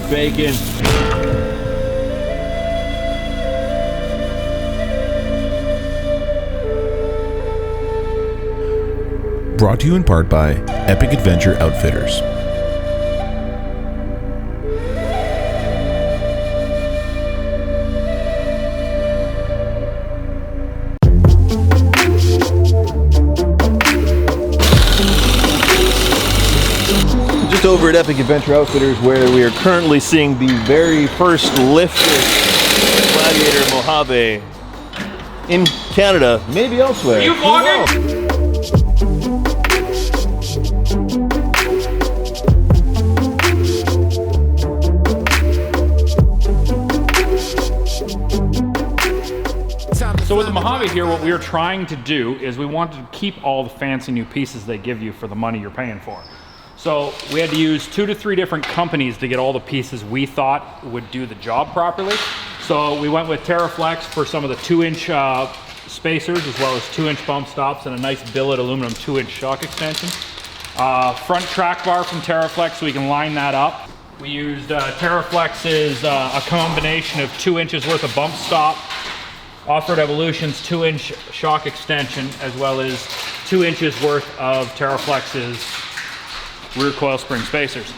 bacon. Brought to you in part by Epic Adventure Outfitters. Just over at Epic Adventure Outfitters, where we are currently seeing the very first lifted Gladiator Mojave in Canada, maybe elsewhere. Are you vlogging? So with the Mojave here, what we are trying to do is we wanted to keep all the fancy new pieces they give you for the money you're paying for. So we had to use 2 to 3 different companies to get all the pieces we thought would do the job properly. So we went with TerraFlex for some of the 2-inch spacers, as well as 2-inch bump stops and a nice billet aluminum 2-inch shock extension. Front track bar from TerraFlex so we can line that up. We used TerraFlex's a combination of 2 inches worth of bump stop, Off-Road Evolution's 2-inch shock extension, as well as 2 inches worth of TerraFlex's rear coil spring spacers,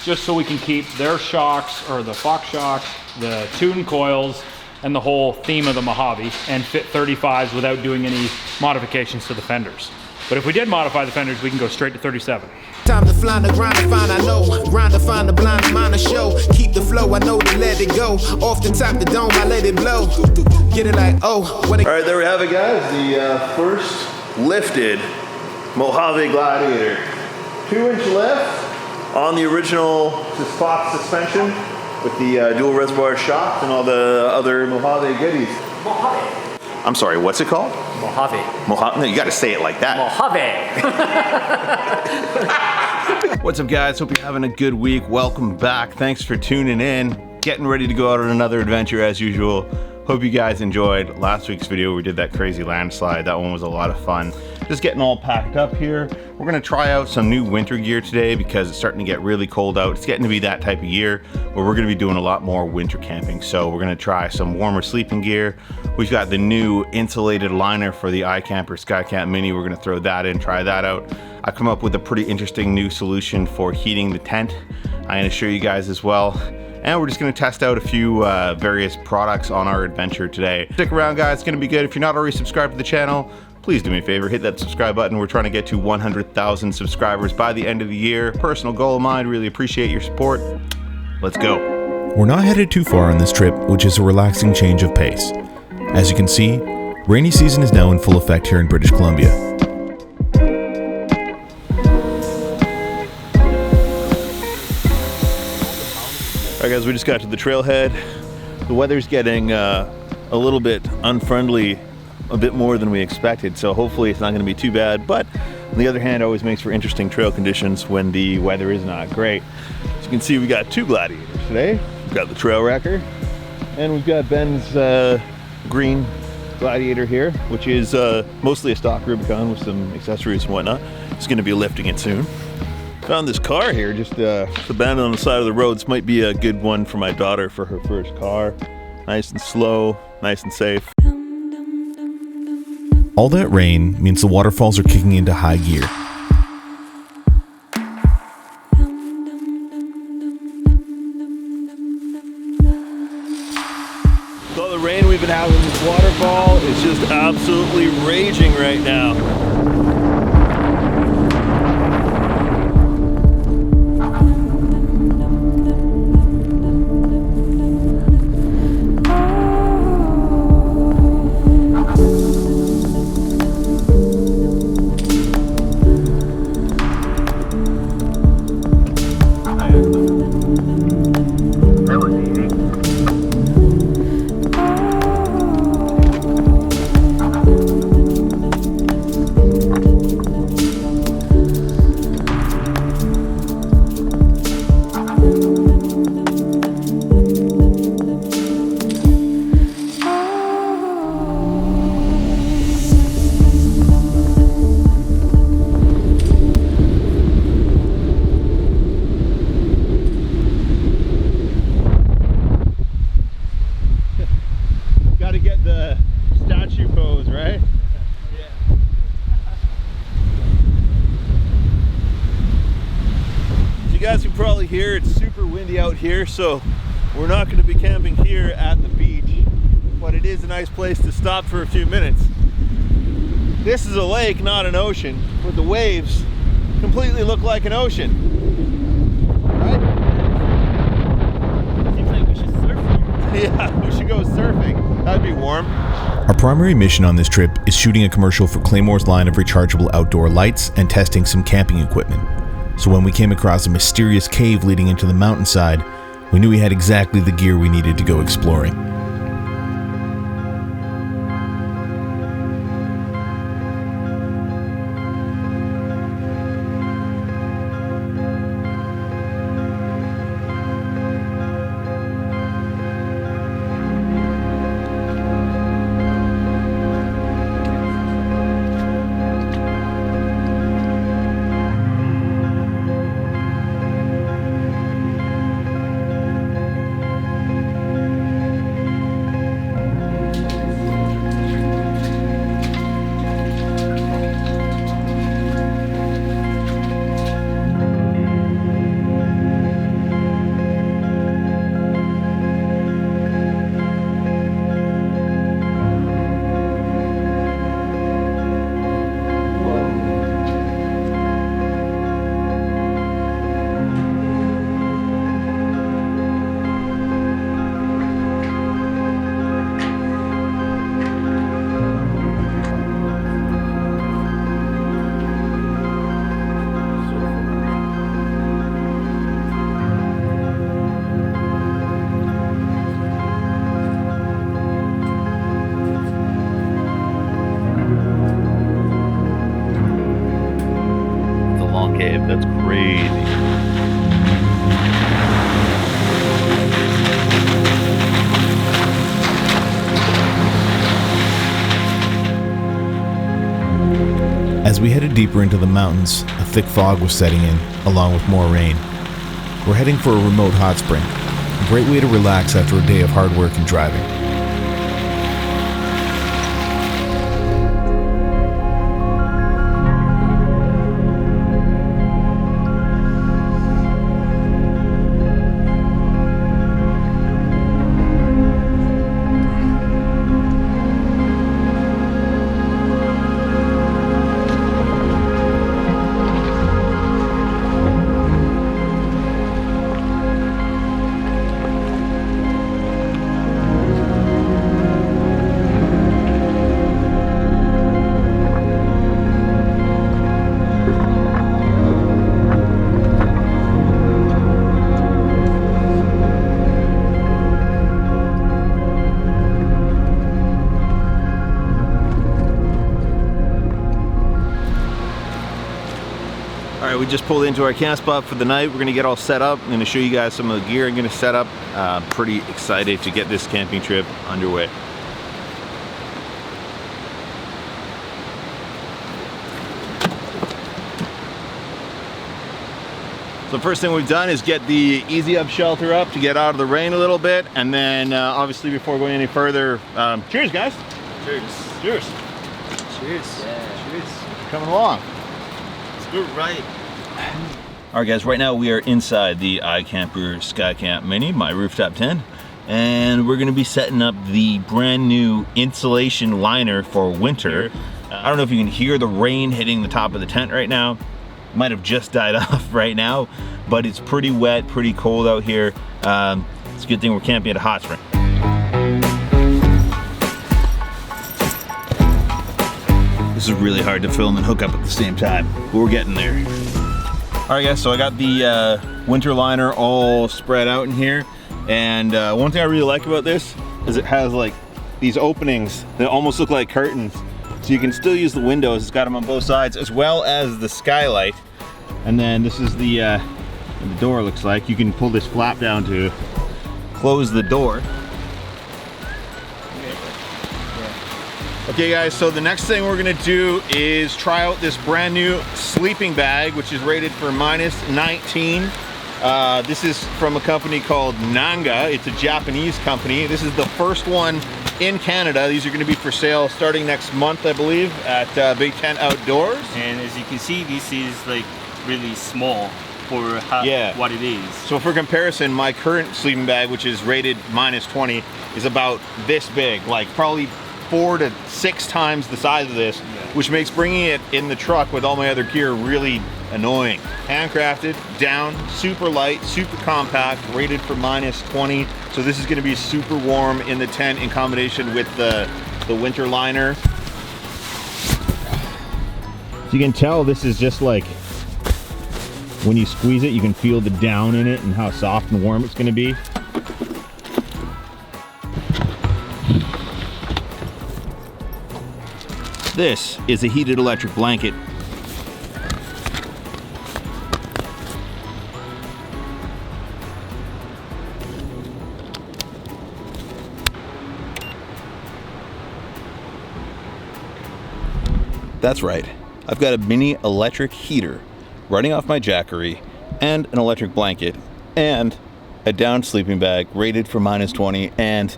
just so we can keep their shocks, or the Fox shocks, the tune coils, and the whole theme of the Mojave, and fit 35s without doing any modifications to the fenders. But if we did modify the fenders, we can go straight to 37. Time to fly the grind to find I know. Grind to find the blind to mind a show. Keep the flow, I know to let it go. Off the top the dome, I let it blow. Get it like, oh, what it. All right, there we have it, guys. The first lifted Mojave Gladiator. 2-inch lift on the original Fox suspension with the dual reservoir shocks and all the other Mojave goodies. Mojave. I'm sorry, what's it called? Mojave. Mojave? No, you got to say it like that. Mojave. What's up, guys? Hope you're having a good week. Welcome back. Thanks for tuning in. Getting ready to go out on another adventure as usual. Hope you guys enjoyed last week's video. We did that crazy landslide. That one was a lot of fun. Just getting all packed up here. We're gonna try out some new winter gear today because it's starting to get really cold out. It's getting to be that type of year where we're gonna be doing a lot more winter camping. So we're gonna try some warmer sleeping gear. We've got the new insulated liner for the iCamper Skycamp Mini. We're gonna throw that in, try that out. I come up with a pretty interesting new solution for heating the tent. I'm gonna show you guys as well. And we're just gonna test out a few various products on our adventure today. Stick around, guys, it's gonna be good. If you're not already subscribed to the channel, please do me a favor, hit that subscribe button. We're trying to get to 100,000 subscribers by the end of the year. Personal goal of mine, really appreciate your support. Let's go. We're not headed too far on this trip, which is a relaxing change of pace. As you can see, rainy season is now in full effect here in British Columbia. All right, guys, we just got to the trailhead. The weather's getting a little bit unfriendly, a bit more than we expected, so hopefully it's not gonna be too bad, but on the other hand, it always makes for interesting trail conditions when the weather is not great. As you can see, we got 2 Gladiators today. We've got the Trail Wrecker, and we've got Ben's green Gladiator here, which is mostly a stock Rubicon with some accessories and whatnot. It's gonna be lifting it soon. Found this car here, just abandoned on the side of the road. This might be a good one for my daughter for her first car. Nice and slow, nice and safe. All that rain means the waterfalls are kicking into high gear. So the rain we've been having in this waterfall is just absolutely raging right now. right? As you guys can probably hear, it's super windy out here, so we're not going to be camping here at the beach, but it is a nice place to stop for a few minutes. This is a lake, not an ocean, but the waves completely look like an ocean, right? Seems like we should surf here. Yeah, we should go surfing. That'd be warm. Our primary mission on this trip is shooting a commercial for Claymore's line of rechargeable outdoor lights and testing some camping equipment. So when we came across a mysterious cave leading into the mountainside, we knew we had exactly the gear we needed to go exploring. That's crazy. As we headed deeper into the mountains, a thick fog was setting in, along with more rain. We're heading for a remote hot spring, a great way to relax after a day of hard work and driving. Alright, we just pulled into our camp spot for the night. We're going to get all set up. I'm going to show you guys some of the gear I'm going to set up. Pretty excited to get this camping trip underway. So first thing we've done is get the Easy Up shelter up to get out of the rain a little bit. And then obviously before going any further, cheers guys. Cheers. Cheers. Cheers. Yeah. Cheers. Coming along. Let's go right. Alright guys, right now we are inside the iCamper Skycamp Mini, my rooftop tent, and we're going to be setting up the brand new insulation liner for winter. I don't know if you can hear the rain hitting the top of the tent right now. Might have just died off right now, but it's pretty wet, pretty cold out here. It's a good thing we're camping at a hot spring. This is really hard to film and hook up at the same time, but we're getting there. Alright guys, so I got the winter liner all spread out in here, and one thing I really like about this is it has like these openings that almost look like curtains, so you can still use the windows. It's got them on both sides, as well as the skylight. And then this is the door looks like. You can pull this flap down to close the door. Okay guys, so the next thing we're gonna do is try out this brand new sleeping bag, which is rated for -19. This is from a company called Nanga. It's a Japanese company. This is the first one in Canada. These are going to be for sale starting next month, I believe, at Big Tent Outdoors. And as you can see, this is like really small for what it is. So for comparison, my current sleeping bag, which is rated -20, is about this big, like probably 4 to 6 times the size of this, which makes bringing it in the truck with all my other gear really annoying. Handcrafted, down, super light, super compact, rated for -20. So this is gonna be super warm in the tent in combination with the winter liner. So you can tell this is just like, when you squeeze it, you can feel the down in it and how soft and warm it's gonna be. This is a heated electric blanket. That's right, I've got a mini electric heater running off my Jackery and an electric blanket and a down sleeping bag rated for -20 and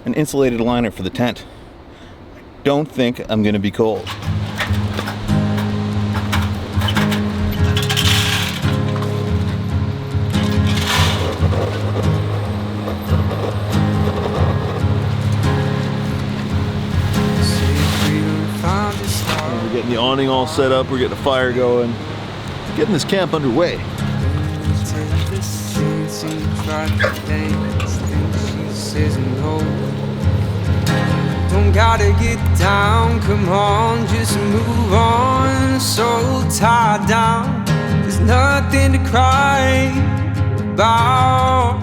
an insulated liner for the tent. Don't think I'm gonna be cold. We're getting the awning all set up, we're getting a fire going, getting this camp underway. Don't gotta get down, come on, just move on. So tied down, there's nothing to cry about.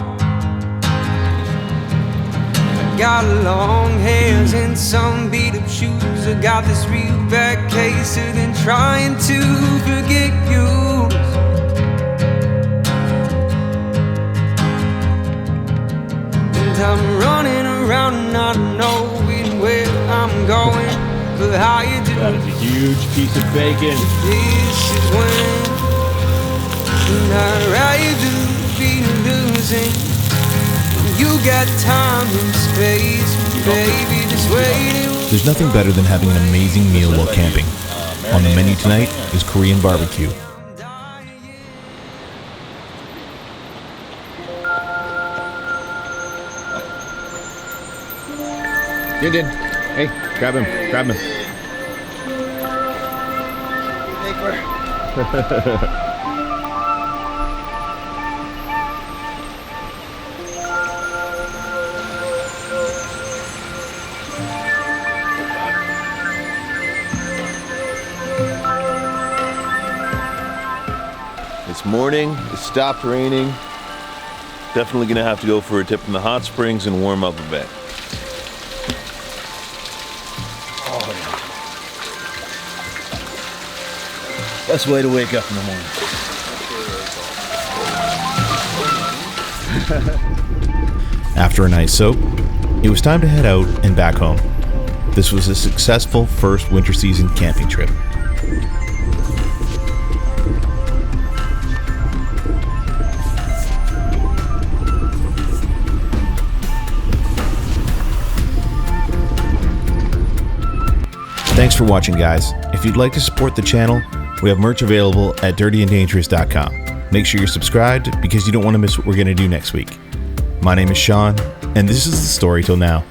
I got long hairs and some beat up shoes. I got this real bad case of been trying to forget you. And I'm running around not knowing where I'm going, but how you do. That is a huge piece of bacon. This is when I'd rather be losing. You got time and space, baby, just waiting. There's nothing better than having an amazing meal while camping. On the menu tonight is Korean barbecue. Did. Hey, grab him, grab him. It's morning, it stopped raining. Definitely gonna have to go for a dip in the hot springs and warm up a bit. Best way to wake up in the morning. After a nice soak, it was time to head out and back home. This was a successful first winter season camping trip. Thanks for watching, guys. If you'd like to support the channel, we have merch available at dirtyanddangerous.com. Make sure you're subscribed because you don't want to miss what we're going to do next week. My name is Sean, and this is the story till now.